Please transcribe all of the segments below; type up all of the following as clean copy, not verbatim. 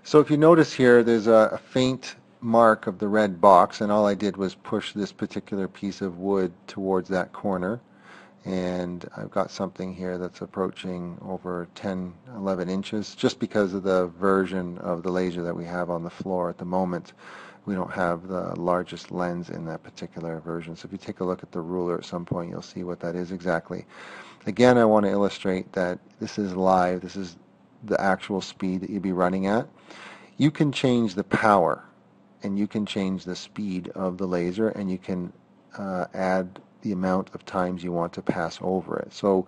So if you notice here, there's a faint mark of the red box, and all I did was push this particular piece of wood towards that corner. And I've got something here that's approaching over 10, 11 inches, just because of the version of the laser that we have on the floor at the moment. We don't have the largest lens in that particular version. So if you take a look at the ruler at some point, you'll see what that is exactly. Again, I want to illustrate that this is live. This is the actual speed that you'd be running at. You can change the power and you can change the speed of the laser, and you can add the amount of times you want to pass over it. So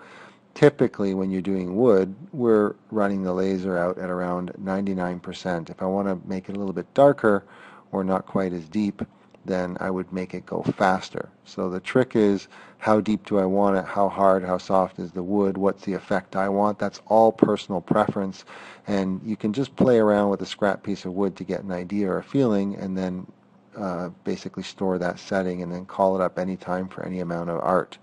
typically when you're doing wood, we're running the laser out at around 99%. If I want to make it a little bit darker or not quite as deep, then I would make it go faster. So the trick is, how deep do I want it? How hard, how soft is the wood? What's the effect I want? That's all personal preference, and you can just play around with a scrap piece of wood to get an idea or a feeling, and then basically store that setting and then call it up anytime for any amount of art.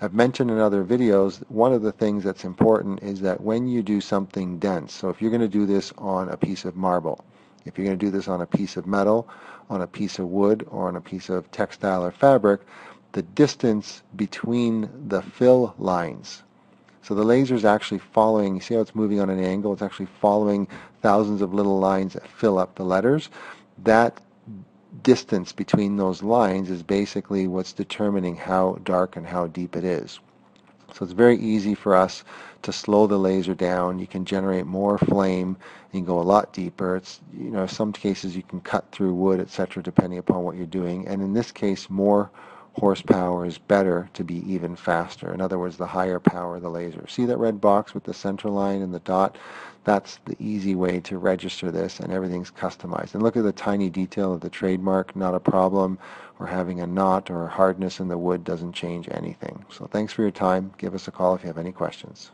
I've mentioned in other videos, one of the things that's important is that when you do something dense, so if you're going to do this on a piece of marble, if you're going to do this on a piece of metal, on a piece of wood, or on a piece of textile or fabric, the distance between the fill lines. So the laser is actually following, you see how it's moving on an angle? It's actually following thousands of little lines that fill up the letters. That distance between those lines is basically what's determining how dark and how deep it is. So it's very easy for us to slow the laser down. You can generate more flame. You can go a lot deeper. It's, some cases you can cut through wood, etc., depending upon what you're doing. And in this case, more horsepower is better to be even faster. In other words, the higher power of the laser. See that red box with the center line and the dot? That's the easy way to register this, and everything's customized. And look at the tiny detail of the trademark, not a problem, or having a knot or hardness in the wood doesn't change anything. So thanks for your time. Give us a call if you have any questions.